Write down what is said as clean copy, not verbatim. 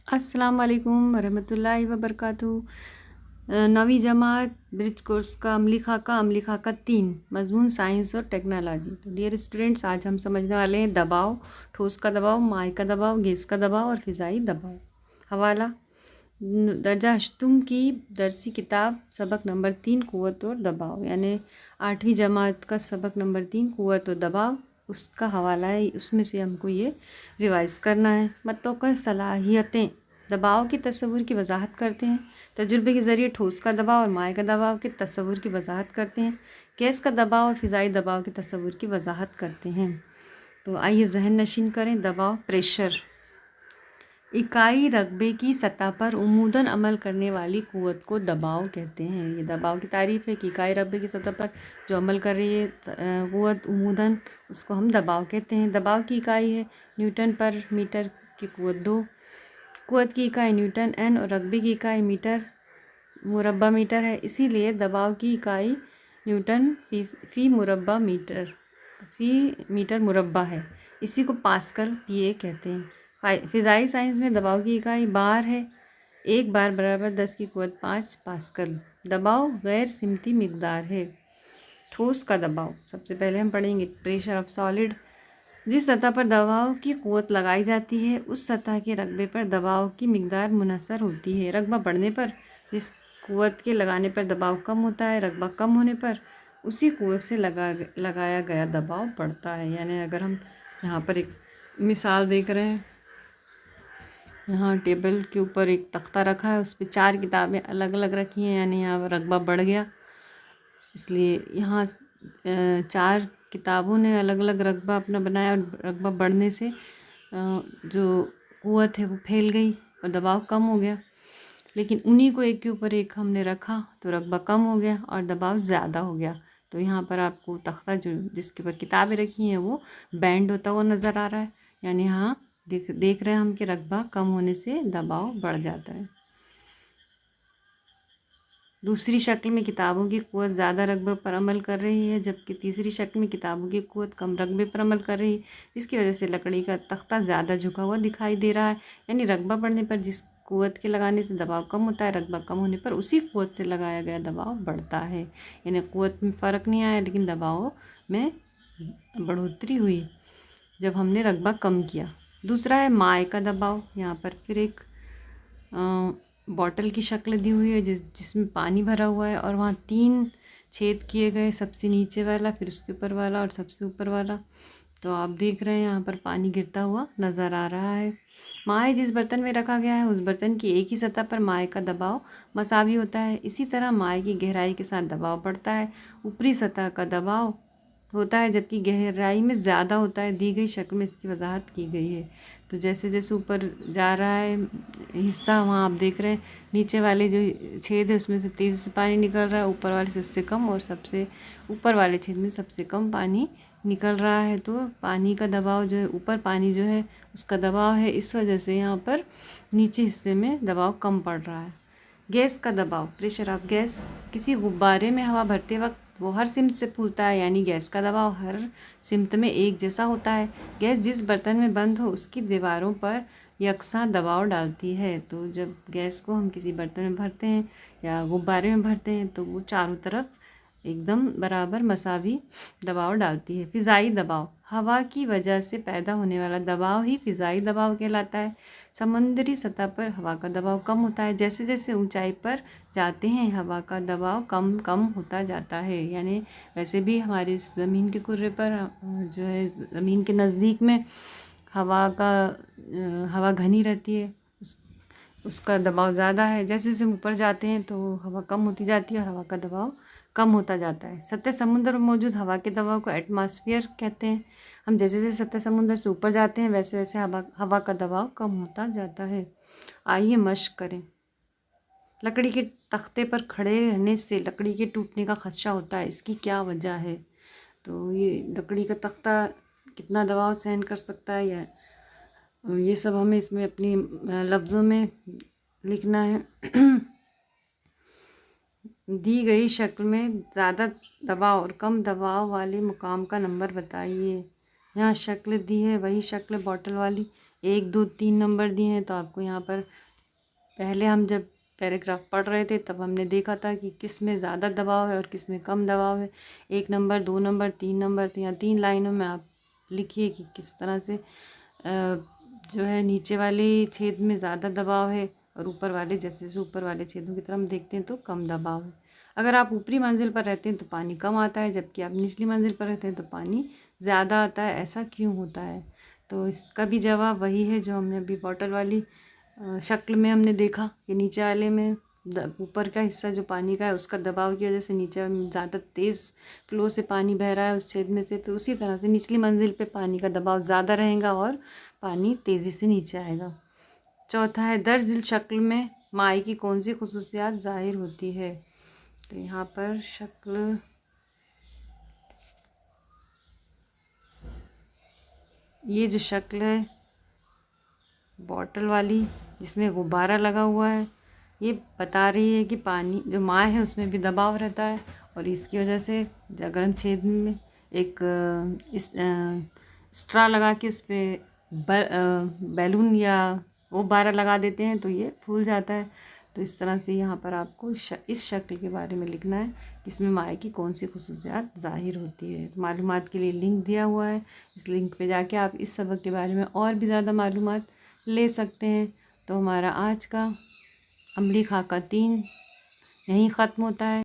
अस्सलाम वालेकुम रहमतुल्लाहि व बरकातुहू। नवी जमात ब्रिज कोर्स का अमली खाका 3 मजमून साइंस और टेक्नोलॉजी। तो डियर स्टूडेंट्स, आज हम समझने वाले हैं दबाव, ठोस का दबाव, माय का दबाव, गैस का दबाव और फ़िज़ाई दबाव। हवाला दर्जा अश्तुम की दरसी किताब सबक नंबर 3 क़ुव्वत और दबाव, यानी 8वीं जमात का सबक नंबर 3 क़ुव्वत और दबाव, उसका हवाला है। उसमें से हमको ये रिवाइज़ करना है। मतोक़ सलाहियतें दबाव की तस्वुर की वजाहत करते हैं। तजुर्बे के ज़रिए ठोस का दबाव और माय का दबाव के तस्वुर की वजाहत करते हैं। गैस का दबाव और फ़िज़ाई दबाव के तस्वुर की वजाहत करते हैं। तो आइए जहन नशीन करें। दबाव, प्रेशर, इकाई रकबे की सतह पर उमूदन अमल करने वाली क़ुव्वत को दबाव कहते हैं। ये दबाव की तारीफ़ है कि इकाई रकबे की सतह पर जो अमल कर रही है क़ुव्वत उमूदन, उसको हम दबाव कहते हैं। दबाव की इकाई है न्यूटन पर मीटर की क़ुव्वत 2, क़ुव्वत की इकाई न्यूटन n और रकबे की इकाई मीटर मुरब्बा मीटर है। इसीलिए दबाव की इकाई न्यूटन फ़ी मुरब्बा मीटर मुरब्बा है। इसी को पास्कल PA कहते हैं। फ़िज़ाई साइंस में दबाव की इकाई बार है। 1 बार बराबर 10 की क़ुव्वत 5 पास्कल। दबाव गैर सिमती मिक़दार है। ठोस का दबाव सबसे पहले हम पढ़ेंगे। प्रेशर ऑफ सॉलिड, जिस सतह पर दबाव की क़ुव्वत लगाई जाती है उस सतह के रकबे पर दबाव की मिक़दार मुनहसर होती है। रकबा बढ़ने पर जिस क़ुव्वत के लगाने पर दबाव कम होता है, रकबा कम होने पर उसी क़ुव्वत से लगाया गया दबाव बढ़ता है। यानी अगर हम यहाँ पर एक मिसाल देख रहे हैं, यहाँ टेबल के ऊपर एक तख्ता रखा है, उस पर 4 किताबें अलग अलग रखी हैं, यानी यहाँ रकबा बढ़ गया। इसलिए यहाँ 4 किताबों ने अलग अलग रकबा अपना बनाया और रकबा बढ़ने से जो क़ुव्वत है वो फैल गई और दबाव कम हो गया। लेकिन उन्हीं को एक के ऊपर एक हमने रखा तो रकबा कम हो गया और दबाव ज़्यादा हो गया। तो यहाँ पर आपको तख्ता जो जिसके ऊपर किताबें रखी हैं वो बैंड होता हुआ नज़र आ रहा है। यानी यहाँ देख रहे हैं हम कि रकबा कम होने से दबाव बढ़ जाता है। दूसरी शक्ल में किताबों की क़ुव्वत ज़्यादा रकबे पर अमल कर रही है, जबकि तीसरी शक्ल में किताबों की क़ुव्वत कम रकबे पर अमल कर रही है, जिसकी वजह से लकड़ी का तख्ता ज़्यादा झुका हुआ दिखाई दे रहा है। यानी रकबा बढ़ने पर जिस क़ुव्वत के लगाने से दबाव कम होता है, रकबा कम होने पर उसी क़ुव्वत से लगाया गया दबाव बढ़ता है। यानी क़ुव्वत में फ़र्क नहीं आया, लेकिन दबाव में बढ़ोतरी हुई जब हमने रकबा कम किया। दूसरा है माय का दबाव। यहाँ पर फिर एक बॉटल की शक्ल दी हुई है जिसमें पानी भरा हुआ है और वहाँ 3 छेद किए गए, सबसे नीचे वाला, फिर उसके ऊपर वाला और सबसे ऊपर वाला। तो आप देख रहे हैं यहाँ पर पानी गिरता हुआ नज़र आ रहा है। माय जिस बर्तन में रखा गया है उस बर्तन की एक ही सतह पर माय का दबाव मसावी होता है। इसी तरह माय की गहराई के साथ दबाव बढ़ता है। ऊपरी सतह का दबाव होता है जबकि गहराई में ज़्यादा होता है। दी गई शक्ल में इसकी वजाहत की गई है। तो जैसे जैसे ऊपर जा रहा है हिस्सा, वहाँ आप देख रहे हैं नीचे वाले जो छेद है उसमें से तेज़ी से पानी निकल रहा है, ऊपर वाले से उससे कम, और सबसे ऊपर वाले छेद में सबसे कम पानी निकल रहा है। तो पानी का दबाव जो है, ऊपर पानी जो है उसका दबाव है, इस वजह से यहाँ पर नीचे हिस्से में दबाव कम पड़ रहा है। गैस का दबाव, प्रेशर ऑफ गैस, किसी गुब्बारे में हवा भरते वक्त वो हर सिमत से फूलता है, यानी गैस का दबाव हर सिमत में एक जैसा होता है। गैस जिस बर्तन में बंद हो उसकी दीवारों पर यकसा दबाव डालती है। तो जब गैस को हम किसी बर्तन में भरते हैं या गुब्बारे में भरते हैं तो वो चारों तरफ एकदम बराबर मसावी दबाव डालती है। फ़िज़ाई दबाव, हवा की वजह से पैदा होने वाला दबाव ही फ़िज़ाई दबाव कहलाता है। समुद्री सतह पर हवा का दबाव कम होता है। जैसे जैसे ऊंचाई पर जाते हैं हवा का दबाव कम कम होता जाता है। यानी वैसे भी हमारे ज़मीन के कुर्रे पर जो है, ज़मीन के नज़दीक में हवा घनी रहती है, उसका दबाव ज़्यादा है। जैसे जैसे ऊपर जाते हैं तो हवा कम होती जाती है और हवा का दबाव कम होता जाता है। सतह समुद्र में मौजूद हवा के दबाव को एटमॉस्फेयर कहते हैं। हम जैसे जैसे सतह समुद्र से ऊपर जाते हैं वैसे वैसे हवा का दबाव कम होता जाता है। आइए मश्क करें। लकड़ी के तख्ते पर खड़े रहने से लकड़ी के टूटने का खदशा होता है, इसकी क्या वजह है? तो ये लकड़ी का तख्ता कितना दबाव सहन कर सकता है, या ये सब हमें इसमें अपनी लफ्ज़ों में लिखना है। दी गई शक्ल में ज़्यादा दबाव और कम दबाव वाले मुकाम का नंबर बताइए। यहाँ शक्ल दी है वही शक्ल बॉटल वाली। 1 2 3 नंबर दिए हैं, तो आपको यहाँ पर पहले हम जब पैराग्राफ पढ़ रहे थे तब हमने देखा था कि किस में ज़्यादा दबाव है और किस में कम दबाव है। 1 नंबर, 2 नंबर, 3 नंबर, तो यहाँ 3 लाइनों में आप लिखिए कि किस तरह से जो है नीचे वाले छेद में ज़्यादा दबाव है और ऊपर वाले, जैसे जैसे ऊपर वाले छेदों की तरफ हम देखते हैं तो कम दबाव है। अगर आप ऊपरी मंजिल पर रहते हैं तो पानी कम आता है, जबकि आप निचली मंजिल पर रहते हैं तो पानी ज़्यादा आता है। ऐसा क्यों होता है? तो इसका भी जवाब वही है जो हमने अभी बॉटल वाली शक्ल में हमने देखा कि नीचे वाले में ऊपर का हिस्सा जो पानी का है उसका दबाव की वजह से नीचे ज़्यादा तेज़ फ्लो से पानी बह रहा है उस छेद में से, तो उसी तरह से निचली मंजिल पे पानी का दबाव ज़्यादा रहेगा और पानी तेज़ी से नीचे आएगा। चौथा है, दर्ज शक्ल में माई की कौन सी खुसूसियात ज़ाहिर होती है? तो यहाँ पर शक्ल ये जो शक्ल है बॉटल वाली जिसमें गुब्बारा लगा हुआ है, ये बता रही है कि पानी जो माँ है उसमें भी दबाव रहता है और इसकी वजह से अगर हम छेद में एक स्ट्रा लगा के उस पर बैलून या गुब्बारा लगा देते हैं तो ये फूल जाता है। तो इस तरह से यहाँ पर आपको इस शक्ल के बारे में लिखना है, इसमें माए की कौन सी खुसूसियात ज़ाहिर होती है। तो मालूमात के लिए लिंक दिया हुआ है, इस लिंक पे जाके आप इस सबक के बारे में और भी ज़्यादा मालूमात ले सकते हैं। तो हमारा आज का अम्लीय खाका 3 यहीं ख़त्म होता है।